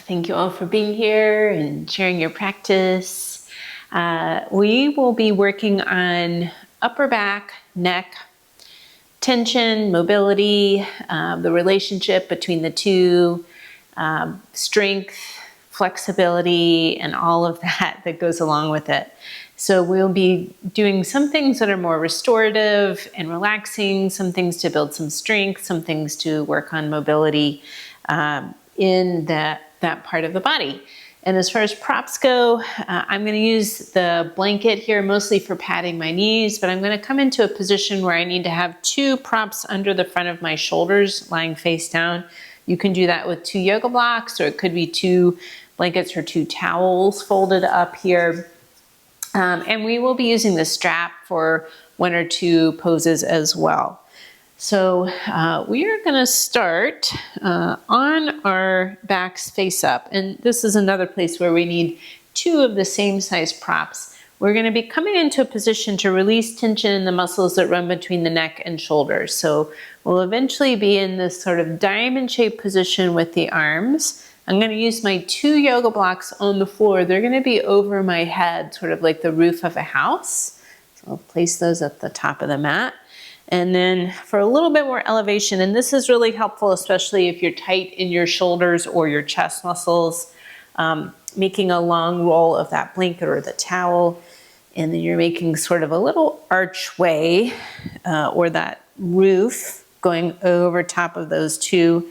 Thank you all for being here and sharing your practice. We will be working on upper back, neck, tension, mobility, the relationship between the two, strength, flexibility, and all of that goes along with it. So we'll be doing some things that are more restorative and relaxing, some things to build some strength, some things to work on mobility in that part of the body. And as far as props go, I'm going to use the blanket here mostly for padding my knees, but I'm going to come into a position where I need to have two props under the front of my shoulders lying face down. You can do that with two yoga blocks, or it could be two blankets or two towels folded up here. And we will be using the strap for one or two poses as well. So we are going to start on our backs face up. And this is another place where we need two of the same size props. We're going to be coming into a position to release tension in the muscles that run between the neck and shoulders. So we'll eventually be in this sort of diamond-shaped position with the arms. I'm going to use my two yoga blocks on the floor. They're going to be over my head, sort of like the roof of a house. So I'll place those at the top of the mat. And then for a little bit more elevation, and this is really helpful, especially if you're tight in your shoulders or your chest muscles, making a long roll of that blanket or the towel, and then you're making sort of a little archway or that roof going over top of those two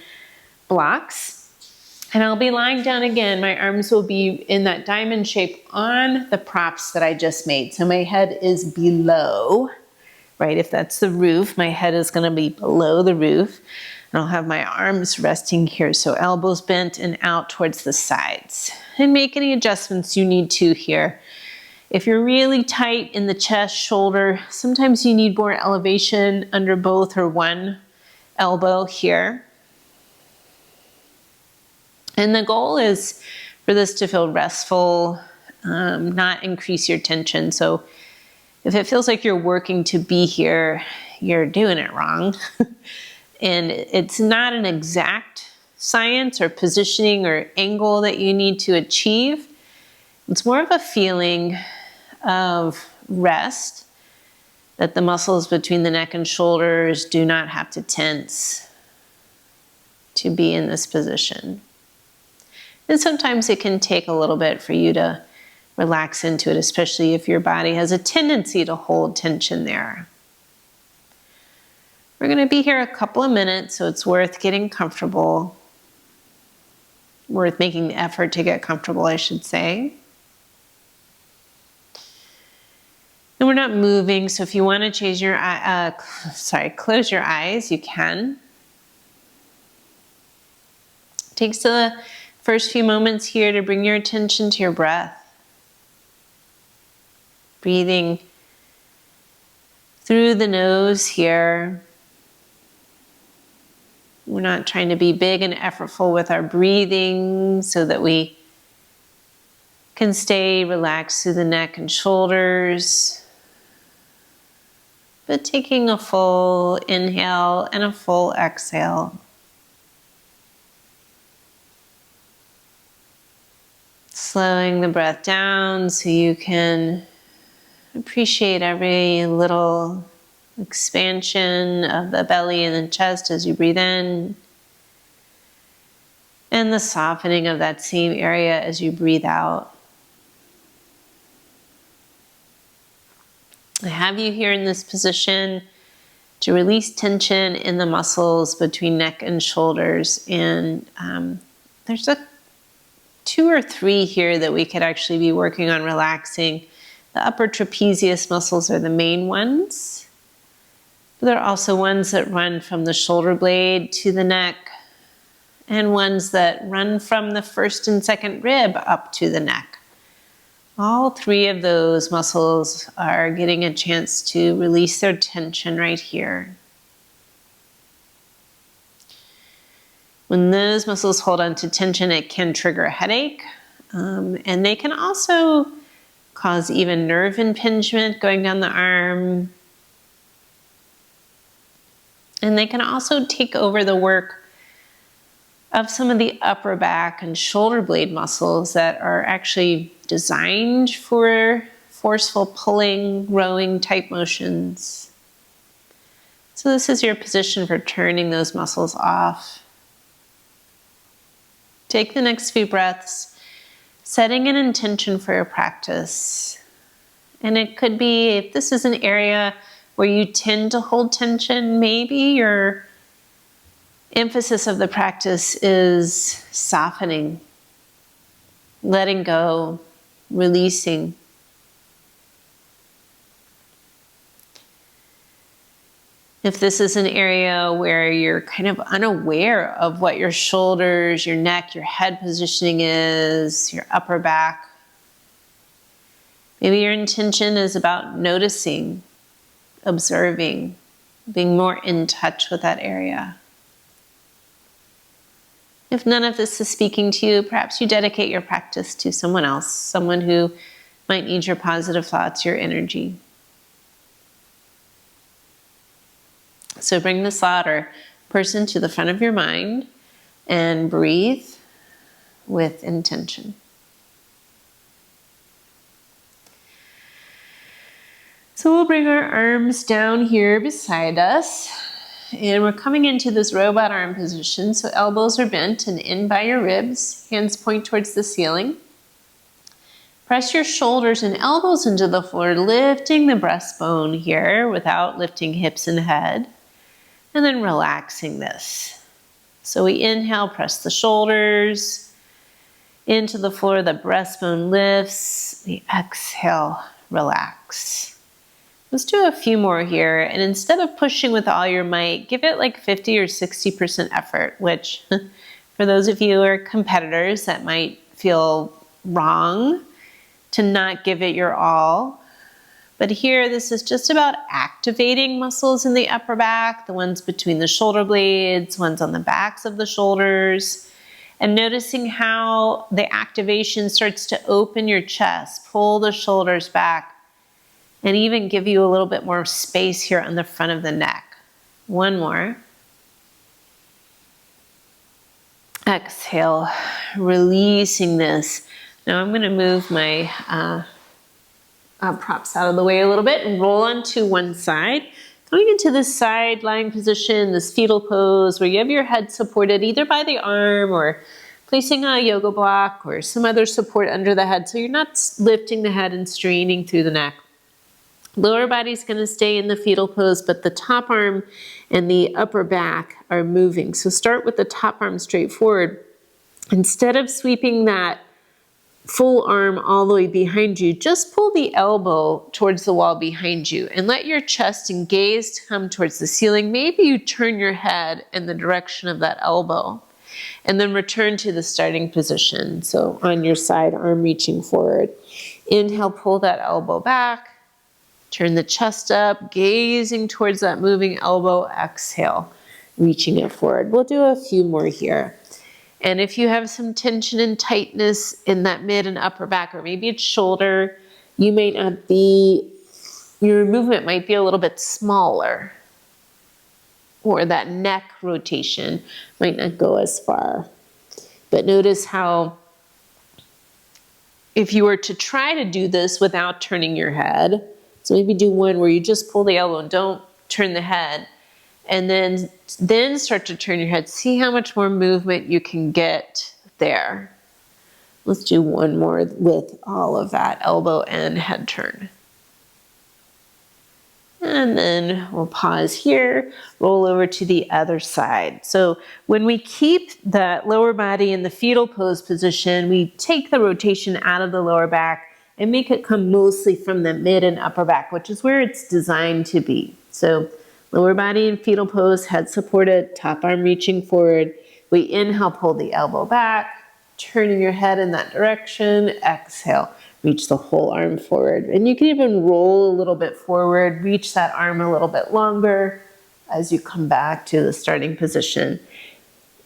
blocks. And I'll be lying down again. My arms will be in that diamond shape on the props that I just made. So my head is below, right? If that's the roof, my head is going to be below the roof. And I'll have my arms resting here. So elbows bent and out towards the sides. And make any adjustments you need to here. If you're really tight in the chest, shoulder, sometimes you need more elevation under both or one elbow here. And the goal is for this to feel restful, not increase your tension. So if it feels like you're working to be here, you're doing it wrong. And it's not an exact science or positioning or angle that you need to achieve. It's more of a feeling of rest, that the muscles between the neck and shoulders do not have to tense to be in this position. And sometimes it can take a little bit for you to relax into it, especially if your body has a tendency to hold tension there. We're going to be here a couple of minutes, so it's worth getting comfortable. Worth making the effort to get comfortable, I should say. And we're not moving, so if you want to change your close your eyes, you can. Takes the first few moments here to bring your attention to your breath. Breathing through the nose here. We're not trying to be big and effortful with our breathing so that we can stay relaxed through the neck and shoulders. But taking a full inhale and a full exhale. Slowing the breath down so you can appreciate every little expansion of the belly and the chest as you breathe in, and the softening of that same area as you breathe out. I have you here in this position to release tension in the muscles between neck and shoulders, and there's two or three here that we could actually be working on relaxing. The upper trapezius muscles are the main ones. But there are also ones that run from the shoulder blade to the neck, and ones that run from the first and second rib up to the neck. All three of those muscles are getting a chance to release their tension right here. When those muscles hold on to tension, it can trigger a headache, and they can also cause even nerve impingement going down the arm. And they can also take over the work of some of the upper back and shoulder blade muscles that are actually designed for forceful pulling, rowing type motions. So this is your position for turning those muscles off. Take the next few breaths, setting an intention for your practice. And it could be, if this is an area where you tend to hold tension, maybe your emphasis of the practice is softening, letting go, releasing. If this is an area where you're kind of unaware of what your shoulders, your neck, your head positioning is, your upper back, maybe your intention is about noticing, observing, being more in touch with that area. If none of this is speaking to you, perhaps you dedicate your practice to someone else, someone who might need your positive thoughts, your energy. So bring this thought or person to the front of your mind and breathe with intention. So we'll bring our arms down here beside us, and we're coming into this robot arm position. So elbows are bent and in by your ribs, hands point towards the ceiling. Press your shoulders and elbows into the floor, lifting the breastbone here without lifting hips and head. And then relaxing this. So we inhale, press the shoulders into the floor, the breastbone lifts. We exhale, relax. Let's do a few more here. And instead of pushing with all your might, give it like 50 or 60% effort, which for those of you who are competitors, that might feel wrong to not give it your all. But here, this is just about activating muscles in the upper back, the ones between the shoulder blades, ones on the backs of the shoulders, and noticing how the activation starts to open your chest, pull the shoulders back, and even give you a little bit more space here on the front of the neck. One more. Exhale, releasing this. Now I'm going to move my props out of the way a little bit and roll onto one side. Going into this side lying position, this fetal pose, where you have your head supported either by the arm or placing a yoga block or some other support under the head, so you're not lifting the head and straining through the neck. Lower body's going to stay in the fetal pose, but the top arm and the upper back are moving. So start with the top arm straight forward. Instead of sweeping that full arm all the way behind you, just pull the elbow towards the wall behind you and let your chest and gaze come towards the ceiling. Maybe you turn your head in the direction of that elbow and then return to the starting position. So on your side, arm reaching forward. Inhale, pull that elbow back. Turn the chest up, gazing towards that moving elbow. Exhale, reaching it forward. We'll do a few more here. And if you have some tension and tightness in that mid and upper back, or maybe it's shoulder, you may not be, your movement might be a little bit smaller, or that neck rotation might not go as far. But notice how if you were to try to do this without turning your head, so maybe do one where you just pull the elbow and don't turn the head, and then start to turn your head. See how much more movement you can get there. Let's do one more with all of that elbow and head turn. And then we'll pause here, roll over to the other side. So when we keep that lower body in the fetal pose position, we take the rotation out of the lower back and make it come mostly from the mid and upper back, which is where it's designed to be. So lower body in fetal pose, head supported, top arm reaching forward. We inhale, pull the elbow back, turning your head in that direction. Exhale, reach the whole arm forward. And you can even roll a little bit forward, reach that arm a little bit longer as you come back to the starting position.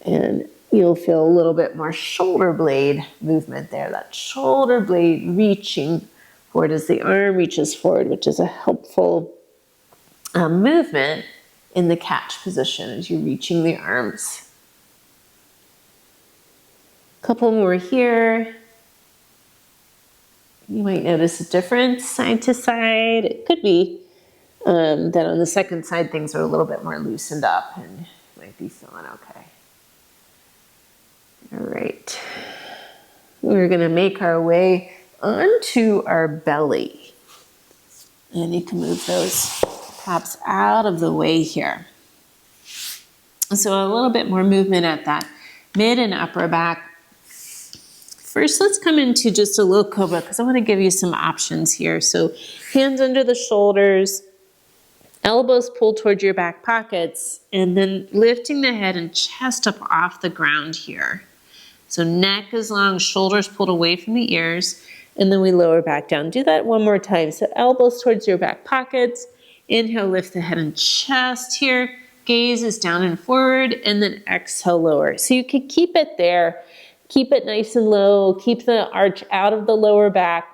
And you'll feel a little bit more shoulder blade movement there. That shoulder blade reaching forward as the arm reaches forward, which is a helpful movement in the catch position as you're reaching the arms. Couple more here. You might notice a difference side to side. It could be that on the second side things are a little bit more loosened up and you might be feeling okay. All right. We're going to make our way onto our belly. And you can move those props out of the way here. So a little bit more movement at that mid and upper back. First, let's come into just a little Cobra because I want to give you some options here. So hands under the shoulders, elbows pulled towards your back pockets, and then lifting the head and chest up off the ground here. So neck is long, shoulders pulled away from the ears, and then we lower back down. Do that one more time. So elbows towards your back pockets. Inhale, lift the head and chest here. Gaze is down and forward, and then exhale, lower. So you could keep it there. Keep it nice and low. Keep the arch out of the lower back.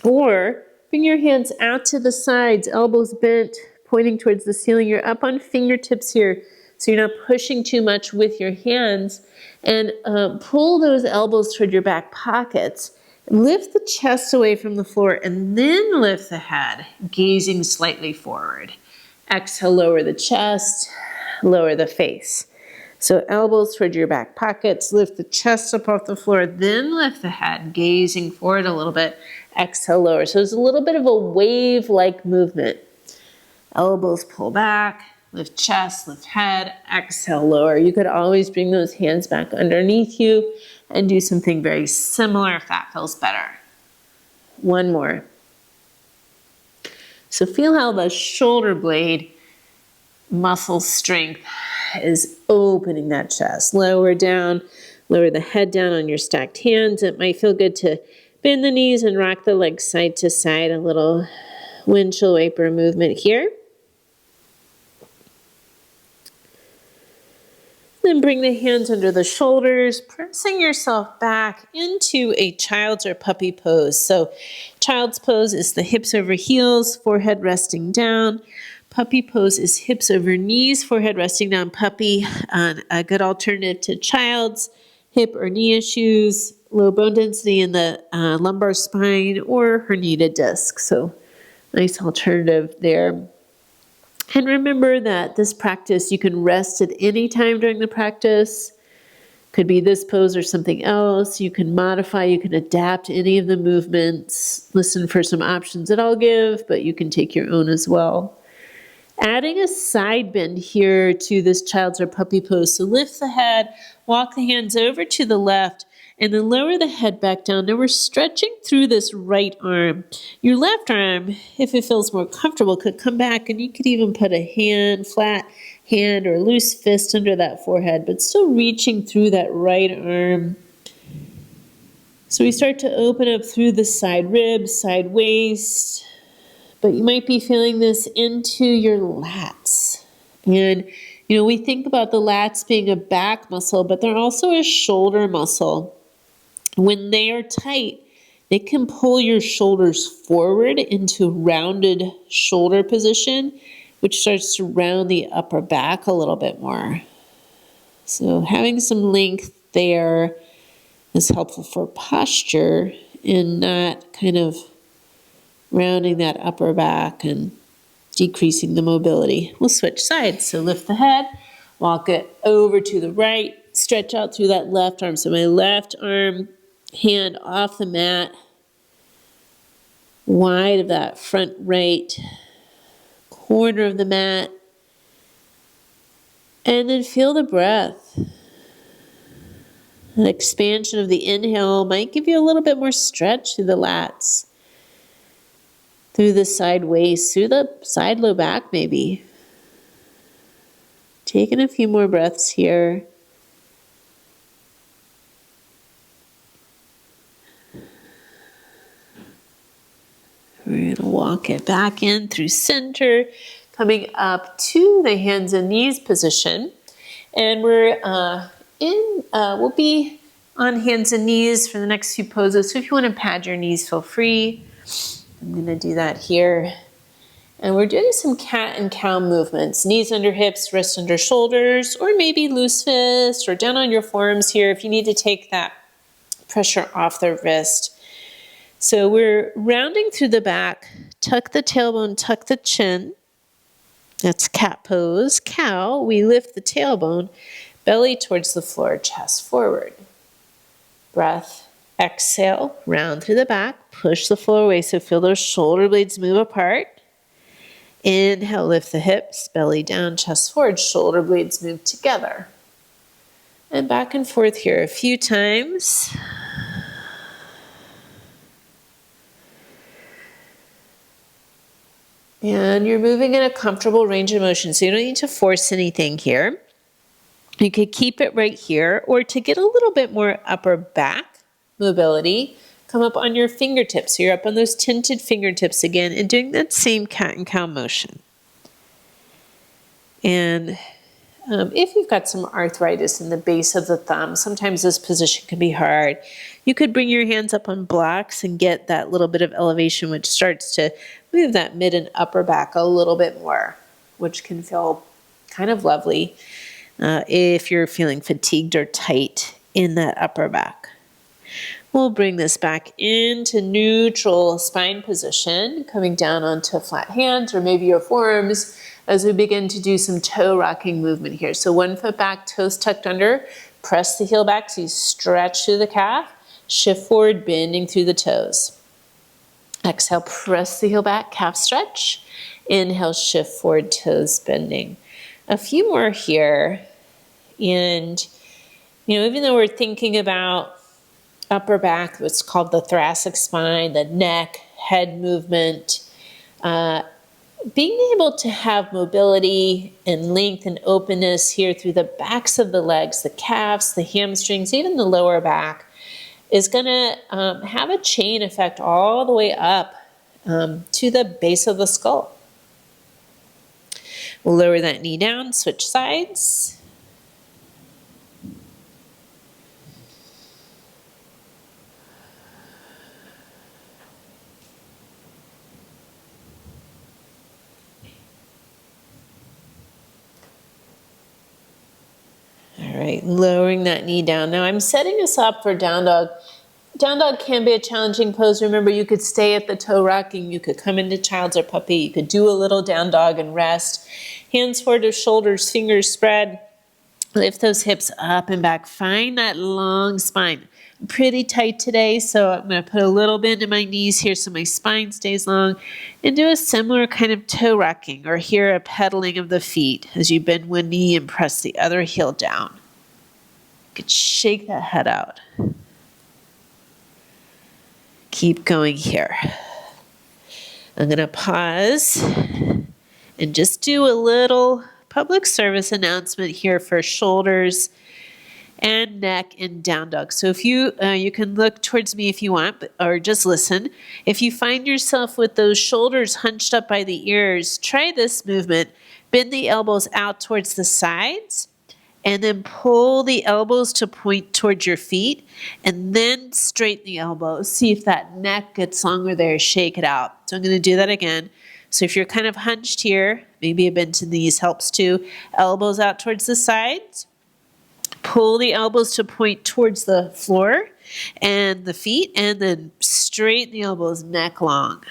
Or bring your hands out to the sides, elbows bent, pointing towards the ceiling. You're up on fingertips here, so you're not pushing too much with your hands. And pull those elbows toward your back pockets. Lift the chest away from the floor and then lift the head, gazing slightly forward. Exhale, lower the chest, lower the face. So elbows toward your back pockets, lift the chest up off the floor, then lift the head, gazing forward a little bit. Exhale, lower. So it's a little bit of a wave-like movement. Elbows pull back, lift chest, lift head, exhale, lower. You could always bring those hands back underneath you and do something very similar if that feels better. One more. So feel how the shoulder blade muscle strength is opening that chest. Lower down, lower the head down on your stacked hands. It might feel good to bend the knees and rock the legs side to side. A little windshield wiper movement here. Then bring the hands under the shoulders, pressing yourself back into a child's or puppy pose. So child's pose is the hips over heels, forehead resting down. Puppy pose is hips over knees, forehead resting down. Puppy, a good alternative to child's, hip or knee issues, low bone density in the lumbar spine, or herniated disc. So nice alternative there. And remember that this practice, you can rest at any time during the practice. Could be this pose or something else. You can modify, you can adapt any of the movements. Listen for some options that I'll give, but you can take your own as well. Adding a side bend here to this child's or puppy pose. So lift the head, walk the hands over to the left, and then lower the head back down. Now we're stretching through this right arm. Your left arm, if it feels more comfortable, could come back, and you could even put a hand, flat hand or loose fist under that forehead, but still reaching through that right arm. So we start to open up through the side ribs, side waist, but you might be feeling this into your lats. And we think about the lats being a back muscle, but they're also a shoulder muscle. When they are tight, they can pull your shoulders forward into rounded shoulder position, which starts to round the upper back a little bit more. So having some length there is helpful for posture and not kind of rounding that upper back and decreasing the mobility. We'll switch sides. So lift the head, walk it over to the right, stretch out through that left arm. So my left arm, hand off the mat, wide of that front right corner of the mat, and then feel the breath. An expansion of the inhale might give you a little bit more stretch through the lats, through the side waist, through the side low back maybe. Taking a few more breaths here. We're going to walk it back in through center, coming up to the hands and knees position. And we'll be on hands and knees for the next few poses. So if you want to pad your knees, feel free. I'm going to do that here. And we're doing some cat and cow movements. Knees under hips, wrists under shoulders, or maybe loose fist or down on your forearms here if you need to take that pressure off the wrist. So we're rounding through the back. Tuck the tailbone, tuck the chin. That's cat pose. Cow, we lift the tailbone, belly towards the floor, chest forward. Breath, exhale, round through the back, push the floor away so feel those shoulder blades move apart. Inhale, lift the hips, belly down, chest forward, shoulder blades move together. And back and forth here a few times. And you're moving in a comfortable range of motion, so you don't need to force anything here. You could keep it right here, or to get a little bit more upper back mobility, come up on your fingertips. So you're up on those tinted fingertips again and doing that same cat and cow motion. And if you've got some arthritis in the base of the thumb, sometimes this position can be hard. You could bring your hands up on blocks and get that little bit of elevation, which starts to move that mid and upper back a little bit more, which can feel kind of lovely if you're feeling fatigued or tight in that upper back. We'll bring this back into neutral spine position, coming down onto flat hands or maybe your forearms as we begin to do some toe rocking movement here. So 1 foot back, toes tucked under, press the heel back so you stretch through the calf, shift forward, bending through the toes. Exhale, press the heel back, calf stretch. Inhale, shift forward, toes bending. A few more here. And, even though we're thinking about upper back, what's called the thoracic spine, the neck, head movement, being able to have mobility and length and openness here through the backs of the legs, the calves, the hamstrings, even the lower back, is going to have a chain effect all the way up to the base of the skull. We'll lower that knee down, switch sides. All right, lowering that knee down. Now I'm setting us up for down dog. Down dog can be a challenging pose. Remember, you could stay at the toe rocking. You could come into child's or puppy. You could do a little down dog and rest. Hands forward to shoulders, fingers spread. Lift those hips up and back. Find that long spine. I'm pretty tight today, so I'm going to put a little bend in my knees here so my spine stays long. And do a similar kind of toe rocking, or here a pedaling of the feet as you bend one knee and press the other heel down. You could shake that head out. Keep going here. I'm going to pause and just do a little public service announcement here for shoulders and neck and down dog. So if you can look towards me if you want, or just listen. If you find yourself with those shoulders hunched up by the ears, try this movement. Bend the elbows out towards the sides, and then pull the elbows to point towards your feet, and then straighten the elbows. See if that neck gets longer there. Shake it out. So I'm going to do that again. So if you're kind of hunched here, maybe a bend to the knees helps too. Elbows out towards the sides. Pull the elbows to point towards the floor and the feet, and then straighten the elbows, neck long.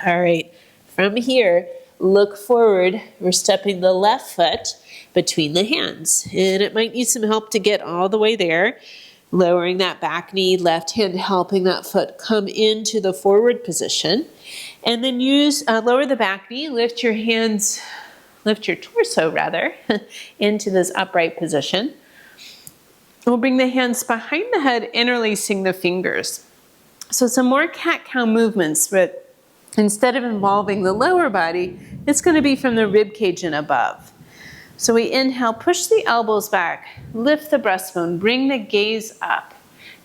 All right, from here, look forward. We're stepping the left foot between the hands, and it might need some help to get all the way there. Lowering that back knee, left hand helping that foot come into the forward position. And then lower the back knee, lift your hands, lift your torso rather, into this upright position. We'll bring the hands behind the head, interlacing the fingers. So some more cat-cow movements, but instead of involving the lower body, it's going to be from the rib cage and above. So we inhale, push the elbows back, lift the breastbone, bring the gaze up.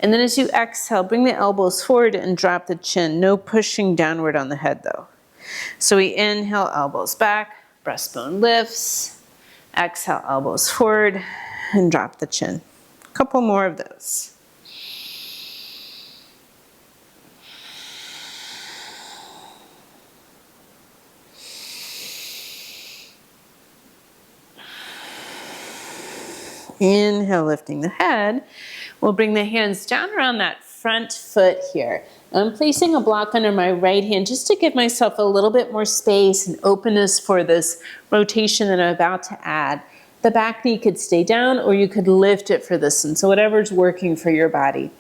And then as you exhale, bring the elbows forward and drop the chin. No pushing downward on the head though. So we inhale, elbows back, breastbone lifts. Exhale, elbows forward and drop the chin. A couple more of those. Inhale, lifting the head. We'll bring the hands down around that front foot here. I'm placing a block under my right hand just to give myself a little bit more space and openness for this rotation that I'm about to add. The back knee could stay down or you could lift it for this one. So whatever's working for your body.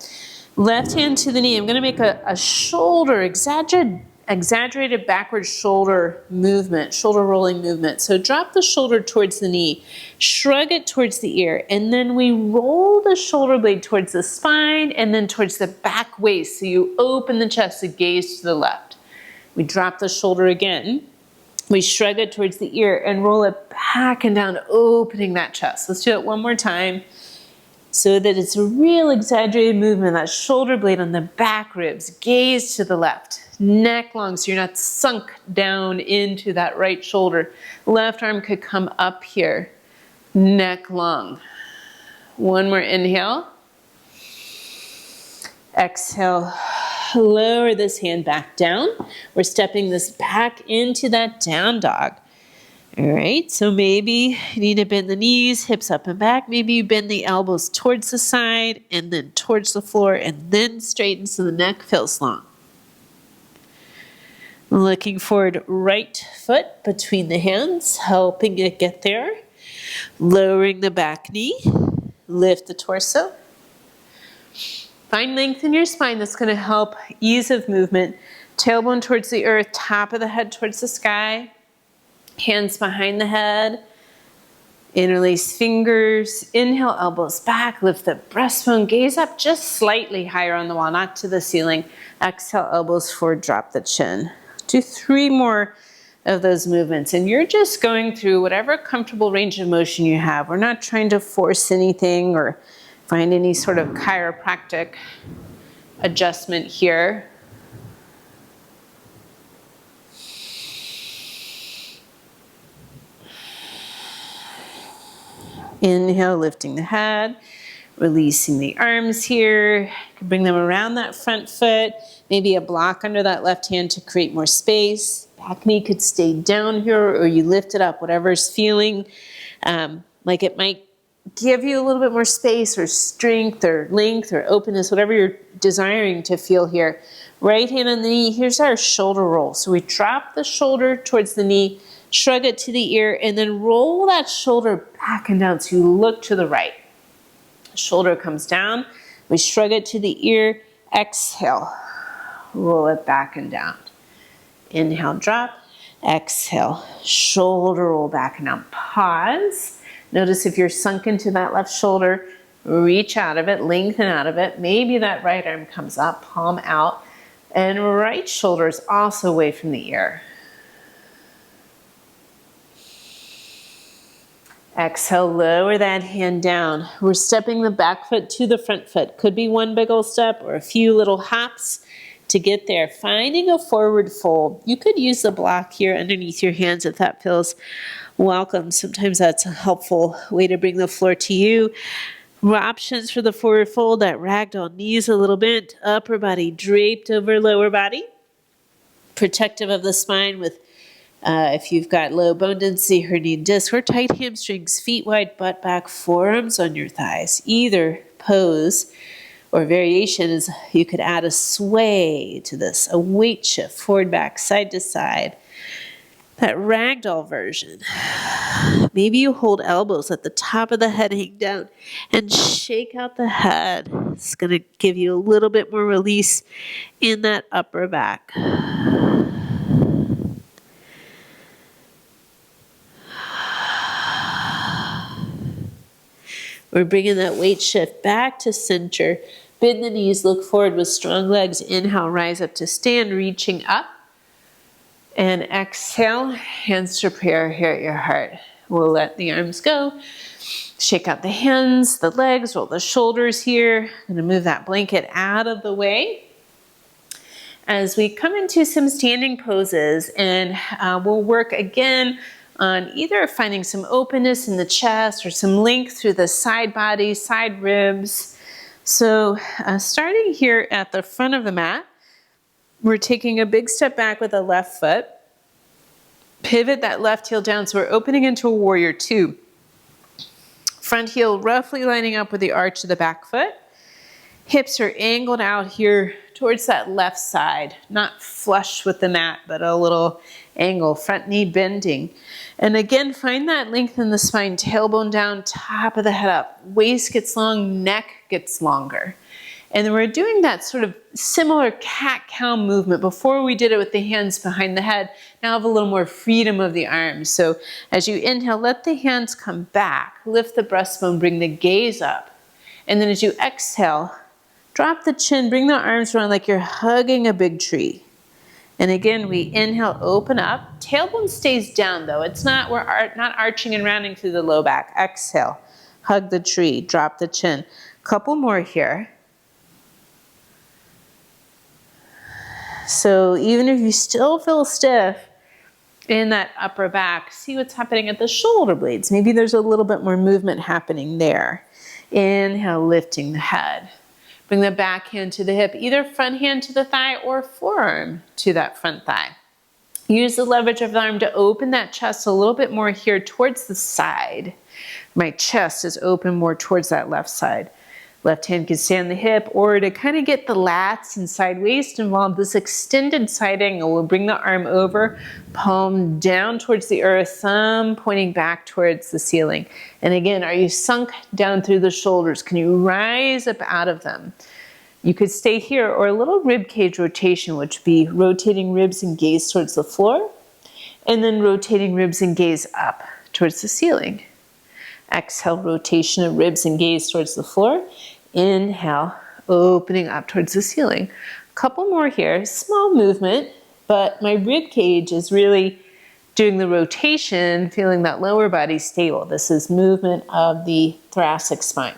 Left hand to the knee. I'm going to make a shoulder, exaggerated backward shoulder movement, shoulder rolling movement. So drop the shoulder towards the knee, shrug it towards the ear, and then we roll the shoulder blade towards the spine and then towards the back waist. So you open the chest and gaze to the left. We drop the shoulder again. We shrug it towards the ear and roll it back and down, opening that chest. Let's do it one more time. So that it's a real exaggerated movement, that shoulder blade on the back ribs, gaze to the left, neck long so you're not sunk down into that right shoulder. Left arm could come up here, neck long. One more inhale. Exhale, lower this hand back down. We're stepping this back into that down dog. All right, so maybe you need to bend the knees, hips up and back. Maybe you bend the elbows towards the side and then towards the floor and then straighten so the neck feels long. Looking forward, right foot between the hands, helping it get there. Lowering the back knee, lift the torso. Find length in your spine that's going to help ease of movement. Tailbone towards the earth, top of the head towards the sky. Hands behind the head, interlace fingers, inhale, elbows back, lift the breastbone, gaze up just slightly higher on the wall, not to the ceiling. Exhale, elbows forward, drop the chin. Do 3 more of those movements, and you're just going through whatever comfortable range of motion you have. We're not trying to force anything or find any sort of chiropractic adjustment here. Inhale, lifting the head, releasing the arms here. You can bring them around that front foot, maybe a block under that left hand to create more space. Back knee could stay down here or you lift it up, whatever's feeling like it might give you a little bit more space or strength or length or openness, whatever you're desiring to feel here. Right hand on the knee, here's our shoulder roll. So we drop the shoulder towards the knee, shrug it to the ear, and then roll that shoulder back and down so you look to the right. Shoulder comes down, we shrug it to the ear, exhale, roll it back and down. Inhale, drop, exhale, shoulder roll back and down. Pause. Notice if you're sunk into that left shoulder, reach out of it, lengthen out of it. Maybe that right arm comes up, palm out, and right shoulder is also away from the ear. Exhale, lower that hand down. We're stepping the back foot to the front foot. Could be one big old step or a few little hops to get there. Finding a forward fold. You could use the block here underneath your hands if that feels welcome. Sometimes that's a helpful way to bring the floor to you. Options for the forward fold, that ragdoll, knees a little bent, upper body draped over lower body. Protective of the spine with if you've got low bone density, herniated disc, or tight hamstrings, feet wide, butt back, forearms on your thighs. Either pose or variation is you could add a sway to this, a weight shift, forward, back, side to side. That ragdoll version. Maybe you hold elbows at the top of the head, hang down, and shake out the head. It's going to give you a little bit more release in that upper back. We're bringing that weight shift back to center. Bend the knees, look forward with strong legs. Inhale, rise up to stand, reaching up. And exhale, hands to prayer here at your heart. We'll let the arms go. Shake out the hands, the legs, roll the shoulders here. I'm going to move that blanket out of the way. As we come into some standing poses, and we'll work again on either finding some openness in the chest or some length through the side body, side ribs. So starting here at the front of the mat, we're taking a big step back with the left foot. Pivot that left heel down, so we're opening into a warrior two. Front heel roughly lining up with the arch of the back foot. Hips are angled out here towards that left side, not flush with the mat, but a little angle, front knee bending. And again, find that length in the spine, tailbone down, top of the head up. Waist gets long, neck gets longer. And then we're doing that sort of similar cat-cow movement. Before we did it with the hands behind the head, now have a little more freedom of the arms. So as you inhale, let the hands come back, lift the breastbone, bring the gaze up. And then as you exhale, drop the chin, bring the arms around like you're hugging a big tree. And again, we inhale, open up. Tailbone stays down though. It's not, we're not arching and rounding through the low back. Exhale, hug the tree, drop the chin. Couple more here. So even if you still feel stiff in that upper back, see what's happening at the shoulder blades. Maybe there's a little bit more movement happening there. Inhale, lifting the head. Bring the back hand to the hip, either front hand to the thigh or forearm to that front thigh. Use the leverage of the arm to open that chest a little bit more here towards the side. My chest is open more towards that left side. Left hand can stay on the hip, or to kind of get the lats and side waist involved, this extended side angle will bring the arm over, palm down towards the earth, thumb pointing back towards the ceiling. And again, are you sunk down through the shoulders? Can you rise up out of them? You could stay here, or a little rib cage rotation, which would be rotating ribs and gaze towards the floor, and then rotating ribs and gaze up towards the ceiling. Exhale, rotation of ribs and gaze towards the floor. Inhale, opening up towards the ceiling. A couple more here, small movement, but my rib cage is really doing the rotation, feeling that lower body stable. This is movement of the thoracic spine.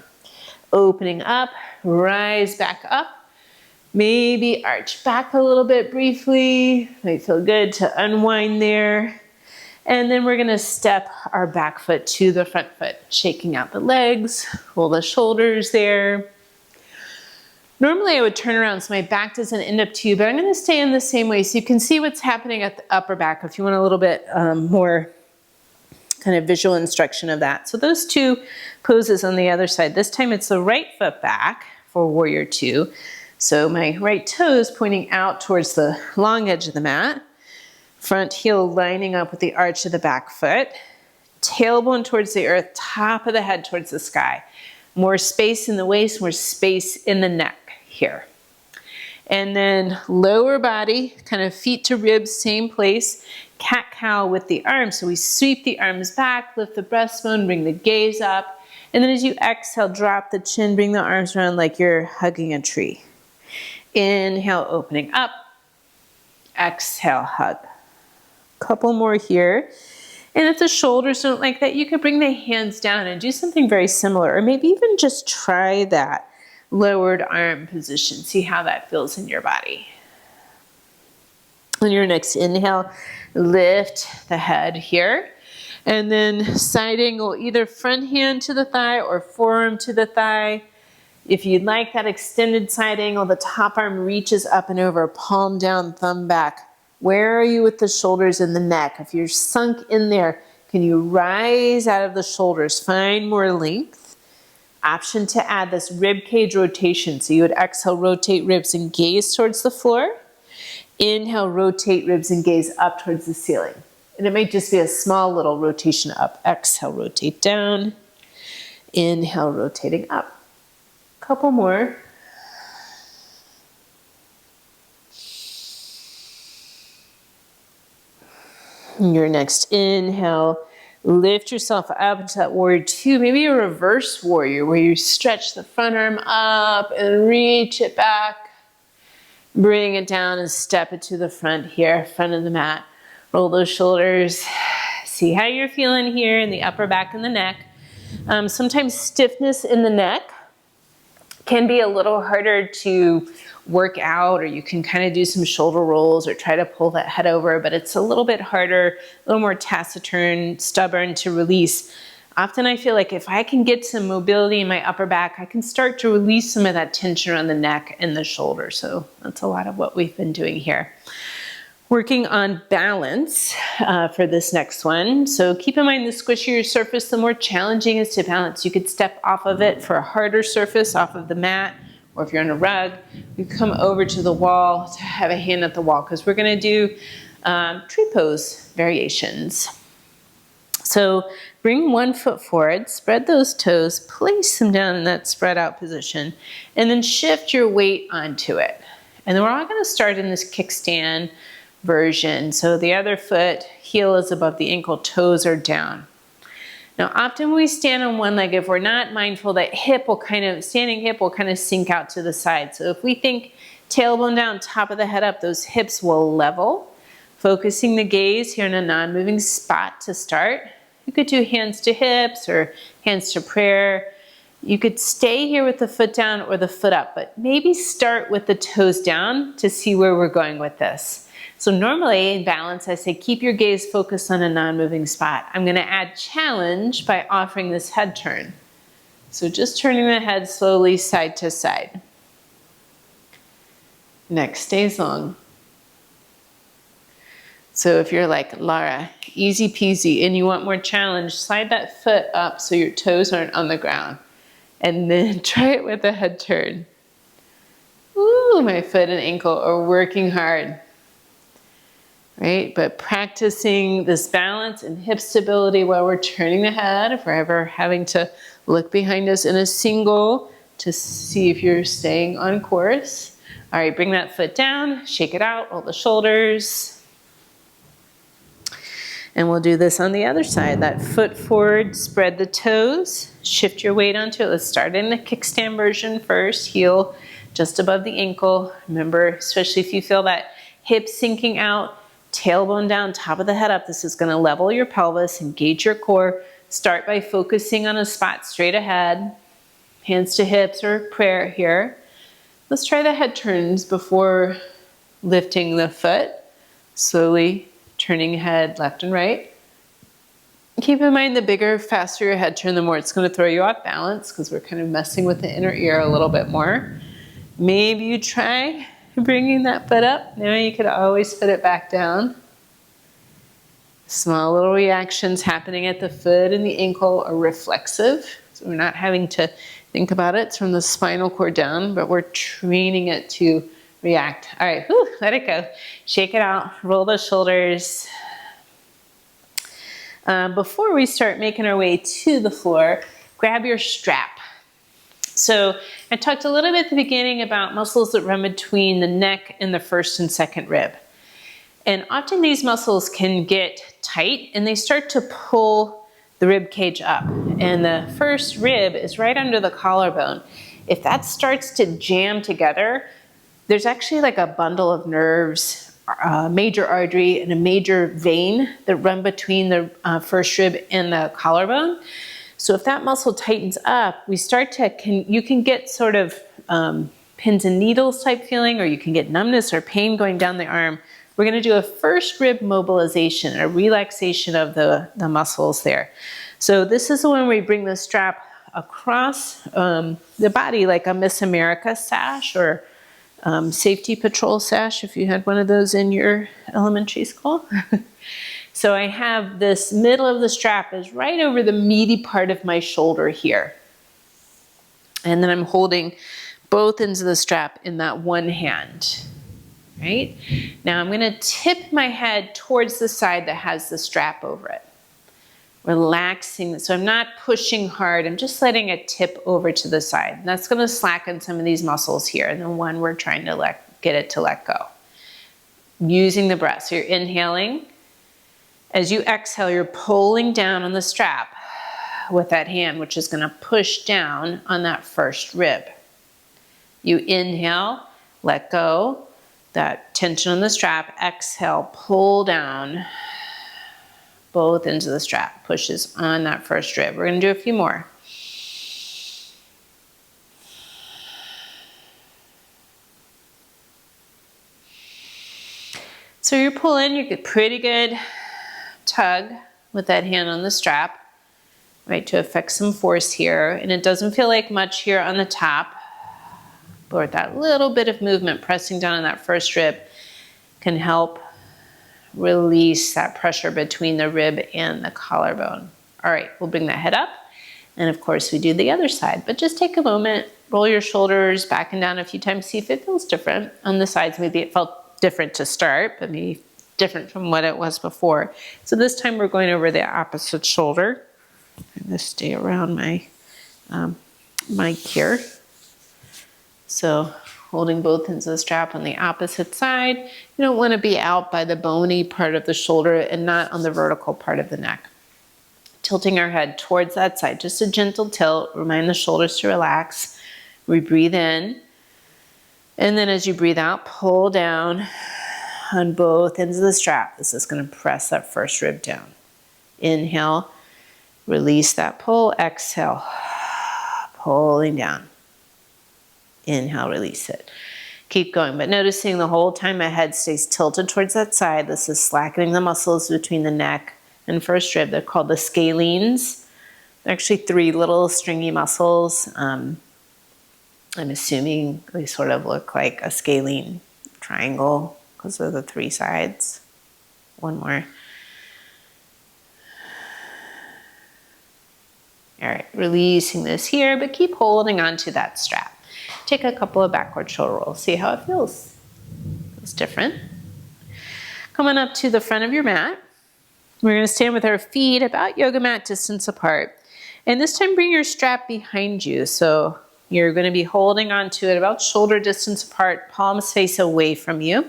Opening up, rise back up. Maybe arch back a little bit briefly. Might feel good to unwind there. And then we're gonna step our back foot to the front foot, shaking out the legs, roll the shoulders there. Normally I would turn around so my back doesn't end up to you, but I'm gonna stay in the same way so you can see what's happening at the upper back if you want a little bit more kind of visual instruction of that. So those two poses on the other side. This time it's the right foot back for warrior two. So my right toes pointing out towards the long edge of the mat. Front heel lining up with the arch of the back foot. Tailbone towards the earth, top of the head towards the sky. More space in the waist, more space in the neck here. And then lower body, kind of feet to ribs, same place. Cat-cow with the arms. So we sweep the arms back, lift the breastbone, bring the gaze up. And then as you exhale, drop the chin, bring the arms around like you're hugging a tree. Inhale, opening up. Exhale, hug. Couple more here. And if the shoulders don't like that, you could bring the hands down and do something very similar, or maybe even just try that lowered arm position. See how that feels in your body. On your next inhale, lift the head here. And then side angle, either front hand to the thigh or forearm to the thigh. If you'd like that extended side angle, the top arm reaches up and over, palm down, thumb back. Where are you with the shoulders and the neck? If you're sunk in there, can you rise out of the shoulders? Find more length. Option to add this rib cage rotation. So you would exhale, rotate ribs and gaze towards the floor. Inhale, rotate ribs and gaze up towards the ceiling. And it might just be a small little rotation up. Exhale, rotate down. Inhale, rotating up. Couple more. Your next inhale, lift yourself up into that warrior two, maybe a reverse warrior where you stretch the front arm up and reach it back. Bring it down and step it to the front here, front of the mat. Roll those shoulders. See how you're feeling here in the upper back and the neck. Sometimes stiffness in the neck can be a little harder to work out, or you can kind of do some shoulder rolls or try to pull that head over, but it's a little bit harder, a little more taciturn, stubborn to release. Often I feel like if I can get some mobility in my upper back, I can start to release some of that tension around the neck and the shoulder. So that's a lot of what we've been doing here. Working on balance for this next one. So keep in mind the squishier your surface, the more challenging it is to balance. You could step off of it for a harder surface, off of the mat, or if you're on a rug, you come over to the wall to have a hand at the wall, because we're gonna do tree pose variations. So bring one foot forward, spread those toes, place them down in that spread out position, and then shift your weight onto it. And then we're all gonna start in this kickstand version. So the other foot, heel is above the ankle, toes are down. Now often when we stand on one leg, if we're not mindful, that standing hip will kind of sink out to the side. So if we think tailbone down, top of the head up, those hips will level. Focusing the gaze here in a non-moving spot to start. You could do hands to hips or hands to prayer. You could stay here with the foot down or the foot up, but maybe start with the toes down to see where we're going with this. So normally in balance, I say keep your gaze focused on a non-moving spot. I'm gonna add challenge by offering this head turn. So just turning the head slowly side to side. Neck stays long. So if you're like Lara, easy peasy, and you want more challenge, slide that foot up so your toes aren't on the ground. And then try it with a head turn. Ooh, my foot and ankle are working hard. Right? But practicing this balance and hip stability while we're turning the head, if we're ever having to look behind us in a single to see if you're staying on course. All right, bring that foot down, shake it out, roll the shoulders. And we'll do this on the other side. That foot forward, spread the toes, shift your weight onto it. Let's start in the kickstand version first, heel just above the ankle. Remember, especially if you feel that hip sinking out, tailbone down, top of the head up. This is gonna level your pelvis, engage your core. Start by focusing on a spot straight ahead. Hands to hips or prayer here. Let's try the head turns before lifting the foot. Slowly turning head left and right. Keep in mind the bigger, faster your head turn, the more it's gonna throw you off balance, because we're kind of messing with the inner ear a little bit more. Maybe you try bringing that foot up. Now you could always put it back down. Small little reactions happening at the foot and the ankle are reflexive. So we're not having to think about it. It's from the spinal cord down, but we're training it to react. All right, whew, let it go. Shake it out, roll the shoulders. Before we start making our way to the floor, grab your strap. So I talked a little bit at the beginning about muscles that run between the neck and the first and second rib. And often these muscles can get tight and they start to pull the rib cage up. And the first rib is right under the collarbone. If that starts to jam together, there's actually like a bundle of nerves, a major artery and a major vein that run between the first rib and the collarbone. So if that muscle tightens up, you can get sort of pins and needles type feeling, or you can get numbness or pain going down the arm. We're gonna do a first rib mobilization, a relaxation of the muscles there. So this is the one where we bring the strap across the body like a Miss America sash or safety patrol sash, if you had one of those in your elementary school. So I have this middle of the strap is right over the meaty part of my shoulder here. And then I'm holding both ends of the strap in that one hand, right? Now I'm gonna tip my head towards the side that has the strap over it. Relaxing, so I'm not pushing hard, I'm just letting it tip over to the side. And that's gonna slacken some of these muscles here, and the one we're trying to get it to let go. Using the breath, so you're inhaling. As you exhale, you're pulling down on the strap with that hand, which is gonna push down on that first rib. You inhale, let go, that tension on the strap, exhale, pull down both ends of the strap, pushes on that first rib. We're gonna do a few more. So you're pulling, you get pretty good tug with that hand on the strap, right, to affect some force here. And it doesn't feel like much here on the top, but with that little bit of movement, pressing down on that first rib can help release that pressure between the rib and the collarbone. All right, we'll bring the head up. And of course we do the other side, but just take a moment, roll your shoulders back and down a few times, see if it feels different. On the sides, maybe it felt different to start, but maybe different from what it was before. So this time we're going over the opposite shoulder. I'm gonna stay around my mic here. So holding both ends of the strap on the opposite side. You don't want to be out by the bony part of the shoulder and not on the vertical part of the neck. Tilting our head towards that side, just a gentle tilt. Remind the shoulders to relax. We breathe in. And then as you breathe out, pull down on both ends of the strap. This is going to press that first rib down. Inhale, release that pull. Exhale, pulling down. Inhale, release it. Keep going, but noticing the whole time my head stays tilted towards that side. This is slackening the muscles between the neck and first rib. They're called the scalenes. They're actually 3 little stringy muscles. I'm assuming they sort of look like a scalene triangle because of the 3 sides. One more. All right, releasing this here, but keep holding on to that strap. Take a couple of backward shoulder rolls. See how it feels. It's different. Coming up to the front of your mat. We're going to stand with our feet about yoga mat distance apart. And this time bring your strap behind you. So you're going to be holding onto it about shoulder distance apart, palms face away from you.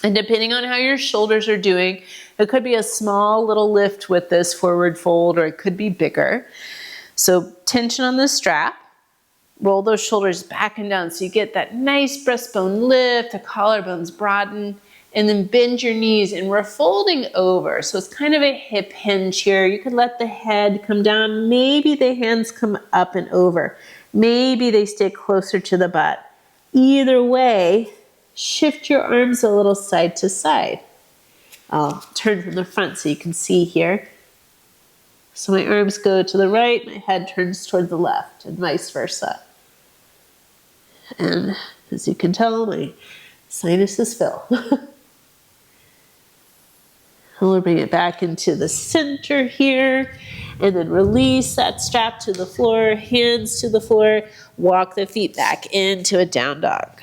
And depending on how your shoulders are doing, it could be a small little lift with this forward fold, or it could be bigger. So tension on the strap. Roll those shoulders back and down so you get that nice breastbone lift, the collarbones broaden, and then bend your knees, and we're folding over. So it's kind of a hip hinge here. You could let the head come down. Maybe the hands come up and over. Maybe they stay closer to the butt. Either way, shift your arms a little side to side. I'll turn from the front so you can see here. So my arms go to the right, my head turns toward the left, and vice versa. And as you can tell, my sinuses fill. We'll bring it back into the center here, and then release that strap to the floor, hands to the floor, walk the feet back into a down dog.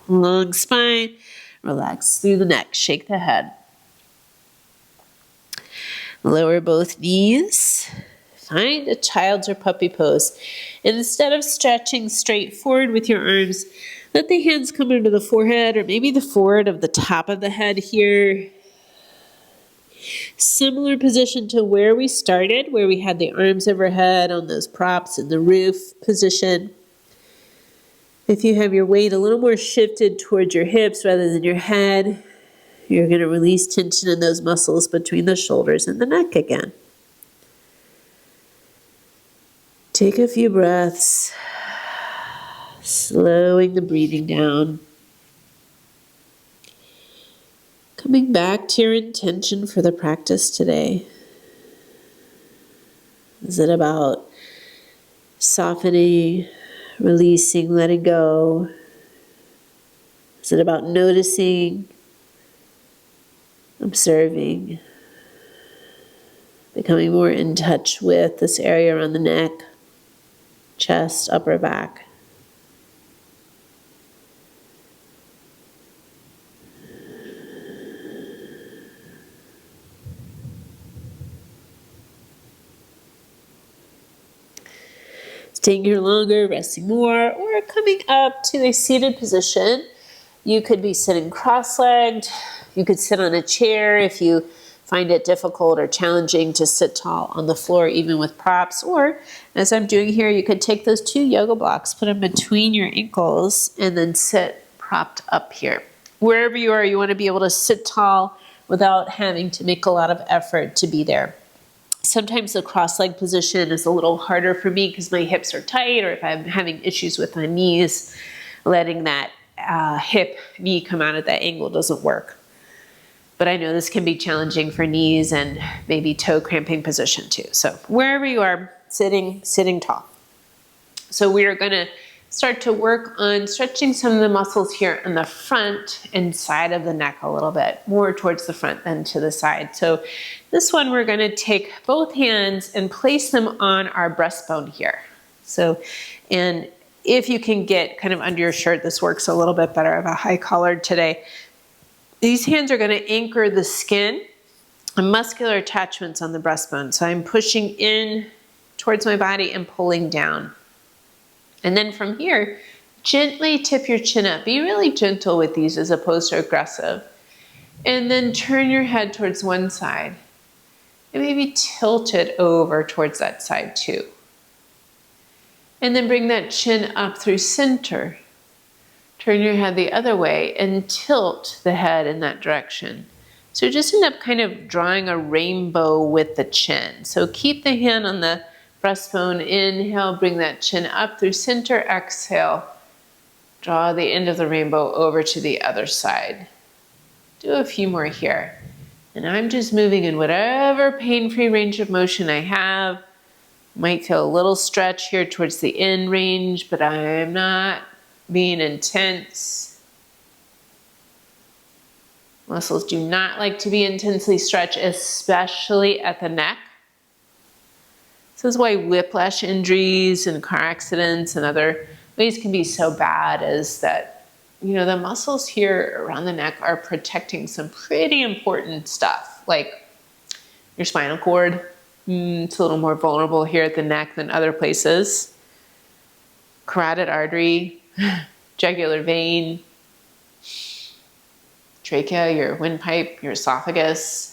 Long spine, relax through the neck, shake the head. Lower both knees. Find a child's or puppy pose. And instead of stretching straight forward with your arms, let the hands come under the forehead, or maybe the forward of the top of the head here. Similar position to where we started, where we had the arms overhead on those props in the roof position. If you have your weight a little more shifted towards your hips rather than your head, you're going to release tension in those muscles between the shoulders and the neck again. Take a few breaths, slowing the breathing down. Coming back to your intention for the practice today. Is it about softening, releasing, letting go? Is it about noticing, observing, becoming more in touch with this area around the neck, chest, upper back? Staying here longer, resting more, or coming up to a seated position. You could be sitting cross-legged. You could sit on a chair if you find it difficult or challenging to sit tall on the floor, even with props. Or, as I'm doing here, you could take those 2 yoga blocks, put them between your ankles, and then sit propped up here. Wherever you are, you want to be able to sit tall without having to make a lot of effort to be there. Sometimes the cross-leg position is a little harder for me because my hips are tight, or if I'm having issues with my knees, letting that hip knee come out at that angle doesn't work. But I know this can be challenging for knees and maybe toe cramping position too. So wherever you are, sitting tall. So we are going to start to work on stretching some of the muscles here in the front and side of the neck a little bit, more towards the front than to the side. So this one, we're gonna take both hands and place them on our breastbone here. So, and if you can get kind of under your shirt, this works a little bit better. I have a high collar today. These hands are gonna anchor the skin and muscular attachments on the breastbone. So I'm pushing in towards my body and pulling down. And then from here, gently tip your chin up. Be really gentle with these as opposed to aggressive. And then turn your head towards one side. And maybe tilt it over towards that side too. And then bring that chin up through center. Turn your head the other way and tilt the head in that direction. So just end up kind of drawing a rainbow with the chin. So keep the hand on the breastbone, inhale, bring that chin up through center, exhale. Draw the end of the rainbow over to the other side. Do a few more here. And I'm just moving in whatever pain-free range of motion I have. Might feel a little stretch here towards the end range, but I'm not being intense. Muscles do not like to be intensely stretched, especially at the neck. This is why whiplash injuries and car accidents and other ways can be so bad, is that, you know, the muscles here around the neck are protecting some pretty important stuff, like your spinal cord. It's a little more vulnerable here at the neck than other places. Carotid artery, jugular vein, trachea, your windpipe, your esophagus.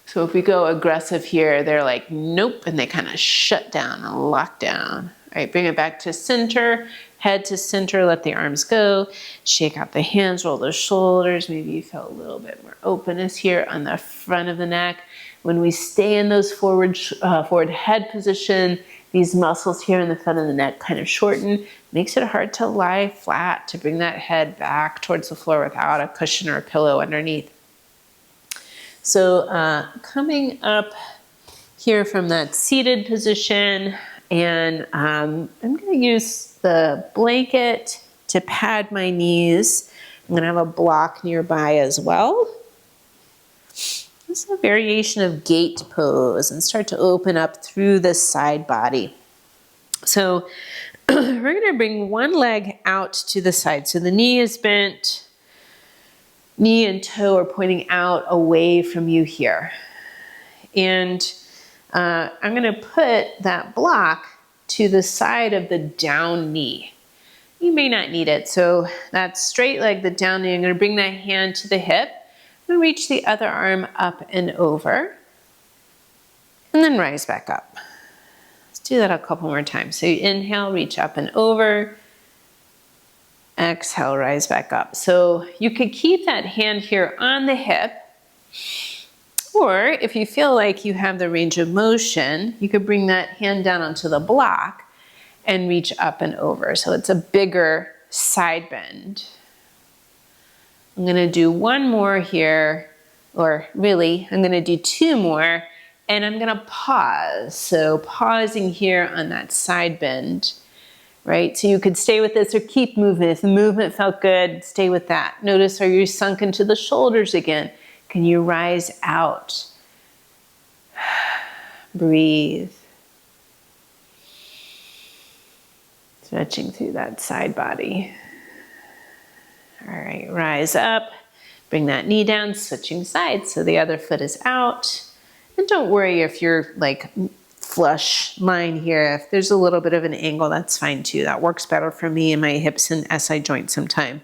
So if we go aggressive here, they're like, nope, and they kind of shut down and lock down. All right, bring it back to center, head to center, let the arms go, shake out the hands, roll the shoulders. Maybe you feel a little bit more openness here on the front of the neck. When we stay in those forward head position, these muscles here in the front of the neck kind of shorten. Makes it hard to lie flat, to bring that head back towards the floor without a cushion or a pillow underneath. So coming up here from that seated position, and I'm going to use the blanket to pad my knees. I'm going to have a block nearby as well. This is a variation of gate pose, and start to open up through the side body. So we're going to bring one leg out to the side. So the knee is bent. Knee and toe are pointing out away from you here. And I'm going to put that block to the side of the down knee. You may not need it. So that straight leg, the down knee, I'm going to bring that hand to the hip. I'm going to reach the other arm up and over. And then rise back up. Let's do that a couple more times. So you inhale, reach up and over. Exhale, rise back up. So you could keep that hand here on the hip, or if you feel like you have the range of motion, you could bring that hand down onto the block and reach up and over. So it's a bigger side bend. I'm going to do one more here, or really, I'm going to do two more, and I'm going to pause. So pausing here on that side bend. Right? So you could stay with this or keep moving. If the movement felt good, stay with that. Notice, are you sunk into the shoulders again? Can you rise out? Breathe. Stretching through that side body. All right, rise up. Bring that knee down, switching sides so the other foot is out. And don't worry if you're like flush line here. If there's a little bit of an angle, that's fine too. That works better for me and my hips and SI joints sometimes.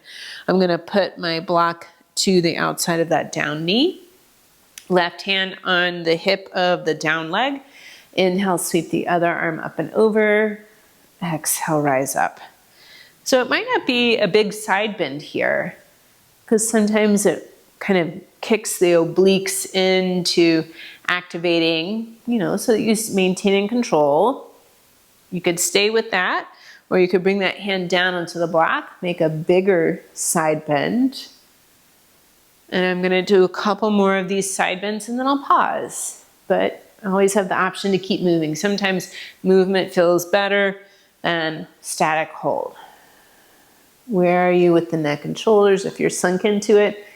I'm going to put my block to the outside of that down knee. Left hand on the hip of the down leg. Inhale, sweep the other arm up and over. Exhale, rise up. So it might not be a big side bend here, because sometimes it kind of kicks the obliques into activating, so that you maintain and control. You could stay with that, or you could bring that hand down onto the block, make a bigger side bend. And I'm going to do a couple more of these side bends and then I'll pause. But Always have the option to keep moving. Sometimes movement feels better than static hold. Where are you with the neck and shoulders? If you're sunk into it,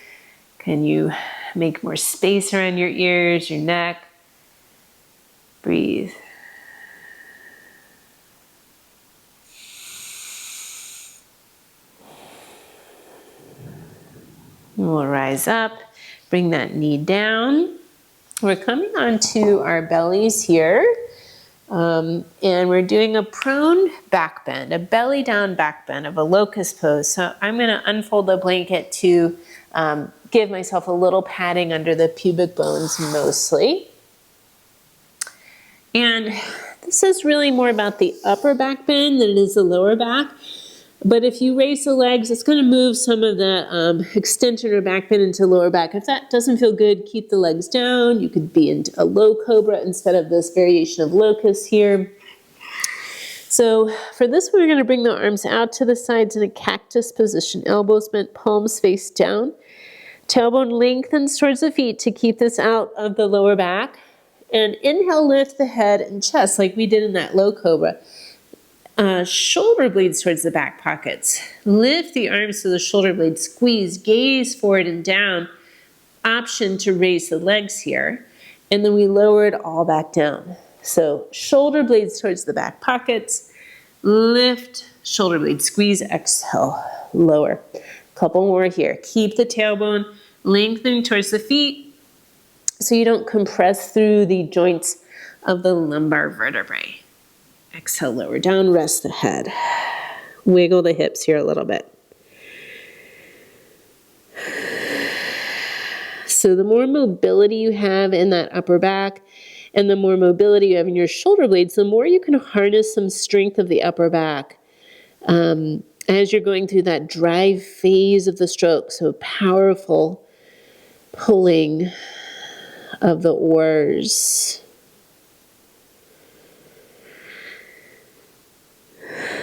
can you make more space around your ears, your neck? Breathe. We'll rise up, bring that knee down. We're coming onto our bellies here, and we're doing a prone back bend, a belly down back bend of a locust pose. So I'm going to unfold the blanket to give myself a little padding under the pubic bones mostly. And this is really more about the upper back bend than it is the lower back. But if you raise the legs, it's going to move some of the extension or back bend into lower back. If that doesn't feel good, keep the legs down. You could be in a low cobra instead of this variation of locust here. So for this one, we're going to bring the arms out to the sides in a cactus position. Elbows bent, palms face down. Tailbone lengthens towards the feet to keep this out of the lower back. And inhale, lift the head and chest like we did in that low cobra. Shoulder blades towards the back pockets. Lift the arms to the shoulder blades. Squeeze, gaze forward and down. Option to raise the legs here. And then we lower it all back down. So shoulder blades towards the back pockets. Lift, shoulder blades, squeeze, exhale, lower. Couple more here. Keep the tailbone lengthening towards the feet so you don't compress through the joints of the lumbar vertebrae. Exhale, lower down, rest the head. Wiggle the hips here a little bit. So the more mobility you have in that upper back and the more mobility you have in your shoulder blades, the more you can harness some strength of the upper back as you're going through that drive phase of the stroke. So powerful pulling of the oars.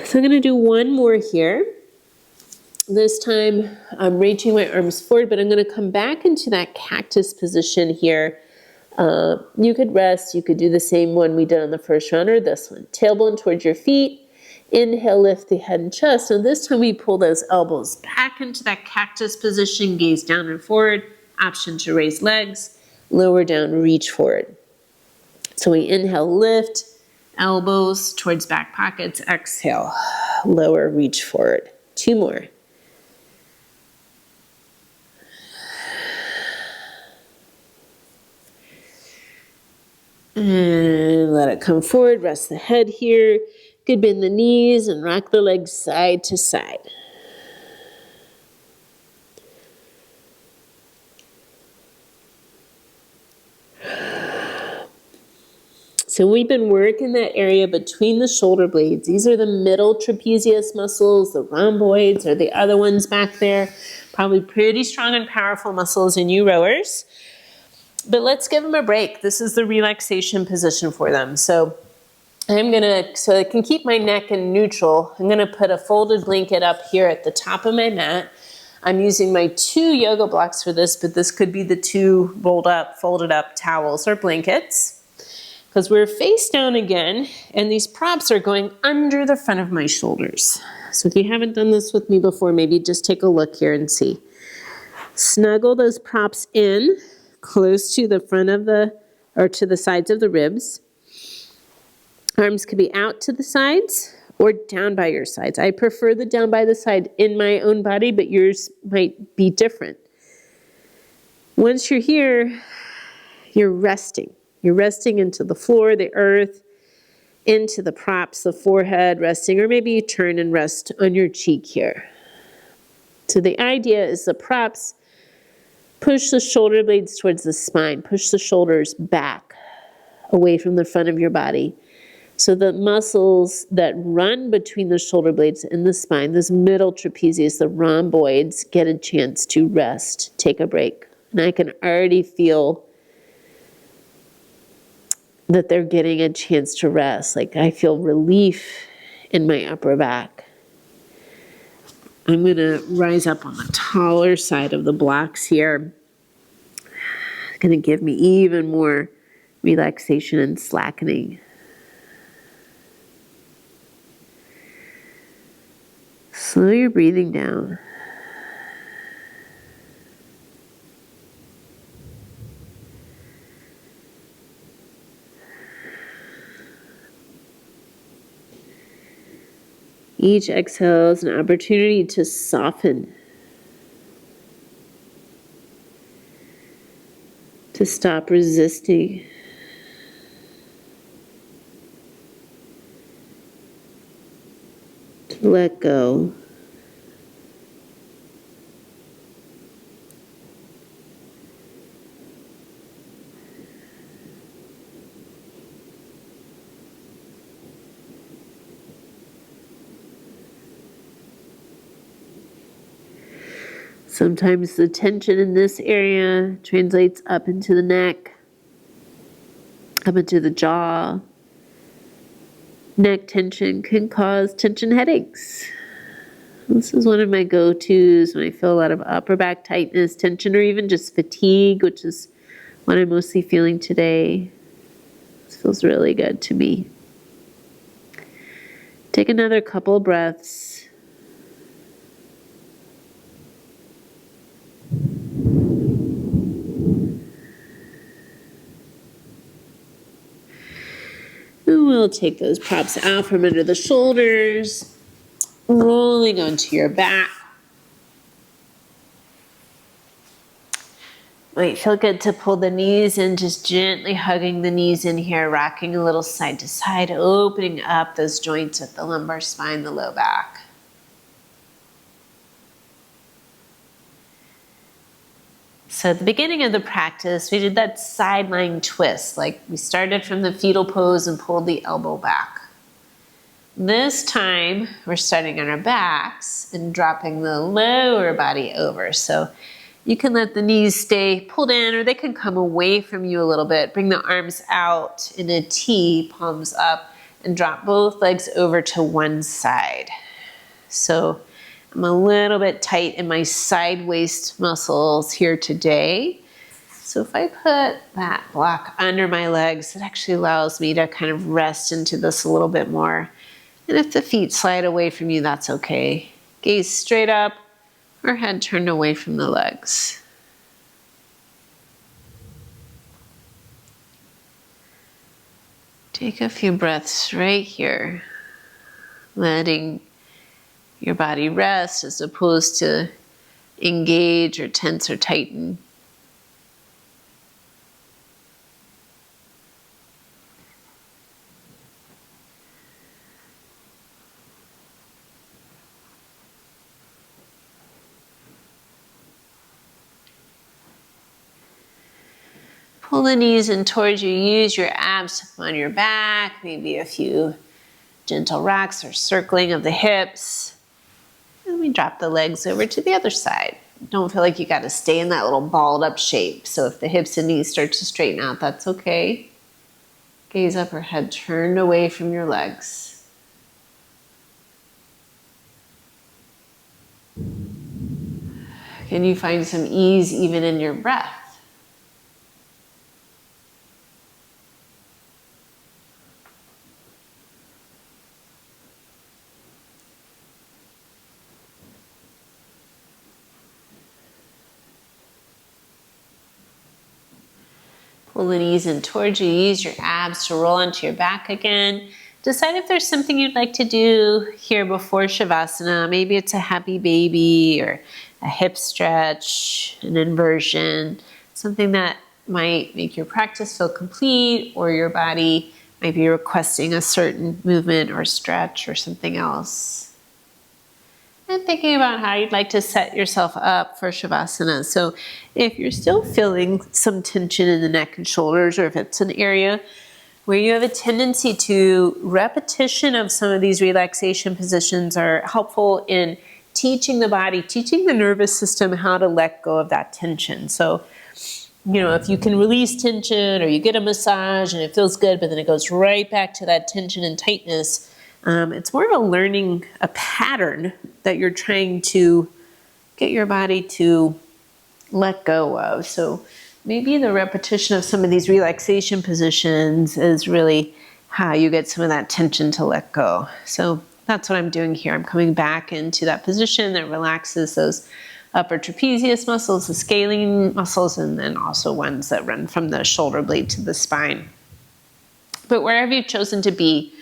So I'm going to do one more here. This time I'm reaching my arms forward, but I'm going to come back into that cactus position here. You could rest. You could do the same one we did on the first round or this one. Tailbone towards your feet. Inhale, lift the head and chest. So this time we pull those elbows back into that cactus position. Gaze down and forward. Option to raise legs. Lower down, reach forward. So we inhale, lift. Elbows towards back pockets. Exhale, lower, reach forward. Two more. And let it come forward. Rest the head here. Good, bend the knees and rock the legs side to side. So we've been working that area between the shoulder blades. These are the middle trapezius muscles, the rhomboids, or the other ones back there. Probably pretty strong and powerful muscles in you rowers. But let's give them a break. This is the relaxation position for them. So so I can keep my neck in neutral, I'm gonna put a folded blanket up here at the top of my mat. I'm using my 2 yoga blocks for this, but this could be the 2 folded up towels or blankets. Because we're face down again, and these props are going under the front of my shoulders. So if you haven't done this with me before, maybe just take a look here and see. Snuggle those props in close to the front of or to the sides of the ribs. Arms could be out to the sides or down by your sides. I prefer the down by the side in my own body, but yours might be different. Once you're here, you're resting. You're resting into the floor, the earth, into the props, the forehead, resting, or maybe you turn and rest on your cheek here. So the idea is the props push the shoulder blades towards the spine, push the shoulders back away from the front of your body. So the muscles that run between the shoulder blades and the spine, this middle trapezius, the rhomboids, get a chance to rest, take a break. And I can already feel that they're getting a chance to rest. Like I feel relief in my upper back. I'm going to rise up on the taller side of the blocks here. It's going to give me even more relaxation and slackening. Slow your breathing down. Each exhale is an opportunity to soften, to stop resisting, to let go. Sometimes the tension in this area translates up into the neck, up into the jaw. Neck tension can cause tension headaches. This is one of my go-tos when I feel a lot of upper back tightness, tension, or even just fatigue, which is what I'm mostly feeling today. This feels really good to me. Take another couple of breaths. And we'll take those props out from under the shoulders, rolling onto your back. Might feel good to pull the knees in, just gently hugging the knees in here, rocking a little side to side, opening up those joints at the lumbar spine, the low back. So at the beginning of the practice, we did that side lying twist, like we started from the fetal pose and pulled the elbow back. This time, we're starting on our backs and dropping the lower body over. So you can let the knees stay pulled in, or they can come away from you a little bit. Bring the arms out in a T, palms up, and drop both legs over to one side. So I'm a little bit tight in my side waist muscles here today. So if I put that block under my legs, it actually allows me to kind of rest into this a little bit more. And if the feet slide away from you, that's okay. Gaze straight up or head turned away from the legs. Take a few breaths right here, letting your body rest as opposed to engage or tense or tighten. Pull the knees in towards you. Use your abs on your back, maybe a few gentle rocks or circling of the hips. And we drop the legs over to the other side. Don't feel like you got to stay in that little balled up shape. So if the hips and knees start to straighten out, that's okay. Gaze up or head turned away from your legs. Can you find some ease even in your breath? Pull the knees in towards you. Use your abs to roll onto your back again. Decide if there's something you'd like to do here before shavasana. Maybe it's a happy baby or a hip stretch, an inversion, something that might make your practice feel complete, or your body might be requesting a certain movement or stretch or something else. And thinking about how you'd like to set yourself up for shavasana. So if you're still feeling some tension in the neck and shoulders, or if it's an area where you have a tendency to, repetition of some of these relaxation positions are helpful in teaching the body, teaching the nervous system how to let go of that tension. So, if you can release tension, or you get a massage and it feels good, but then it goes right back to that tension and tightness, it's more of a pattern that you're trying to get your body to let go of. So maybe the repetition of some of these relaxation positions is really how you get some of that tension to let go. So that's what I'm doing here. I'm coming back into that position that relaxes those upper trapezius muscles, the scalene muscles, and then also ones that run from the shoulder blade to the spine. But wherever you've chosen to be,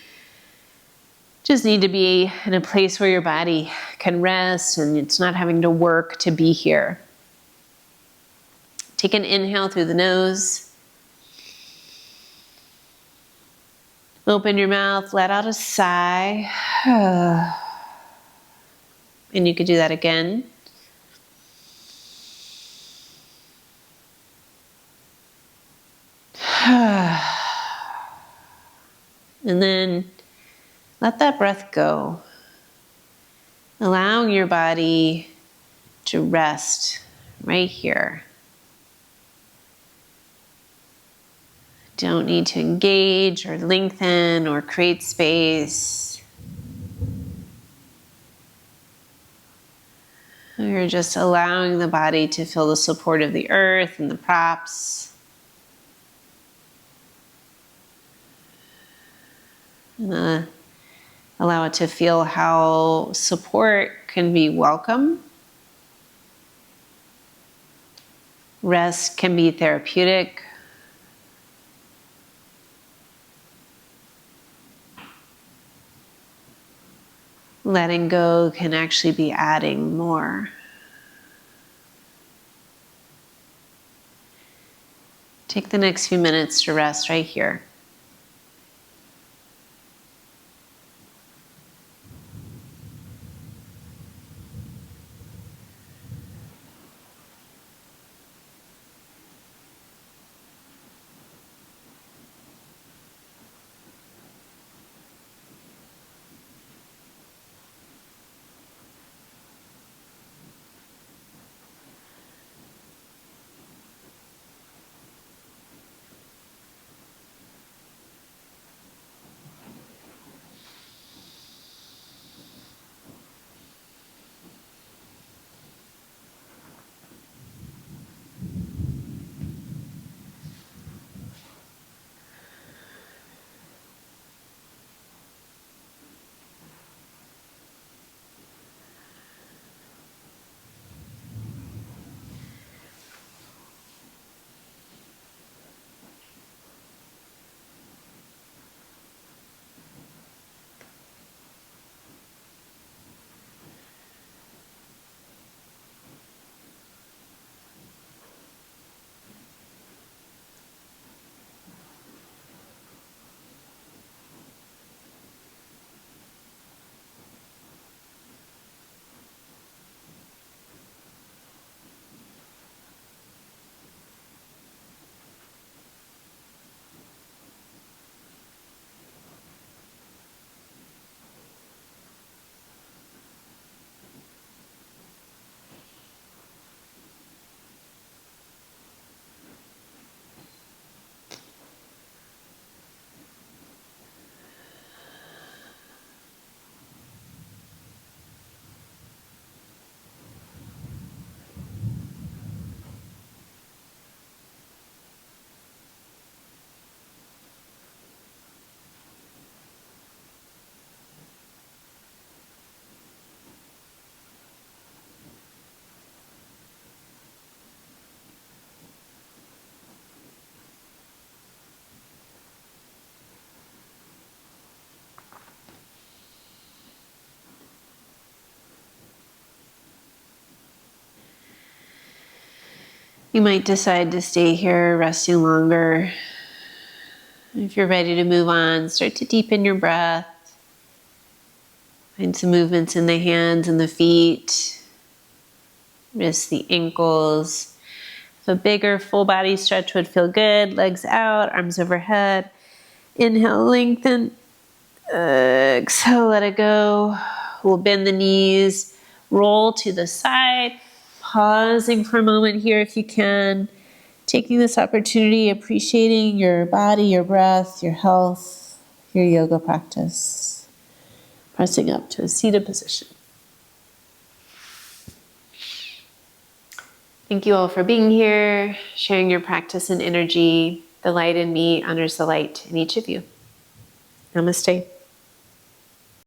just need to be in a place where your body can rest and it's not having to work to be here. Take an inhale through the nose. Open your mouth, let out a sigh. And you could do that again. And then let that breath go. Allowing your body to rest right here. Don't need to engage or lengthen or create space. You're just allowing the body to feel the support of the earth and the props. And allow it to feel how support can be welcome. Rest can be therapeutic. Letting go can actually be adding more. Take the next few minutes to rest right here. You might decide to stay here resting longer. If you're ready to move on, start to deepen your breath. Find some movements in the hands and the feet. Wrist the ankles. If a bigger full body stretch would feel good, legs out, arms overhead. Inhale, lengthen. Exhale, let it go. We'll bend the knees, roll to the side, pausing for a moment here if you can. Taking this opportunity, appreciating your body, your breath, your health, your yoga practice. Pressing up to a seated position. Thank you all for being here, sharing your practice and energy. The light in me honors the light in each of you. Namaste.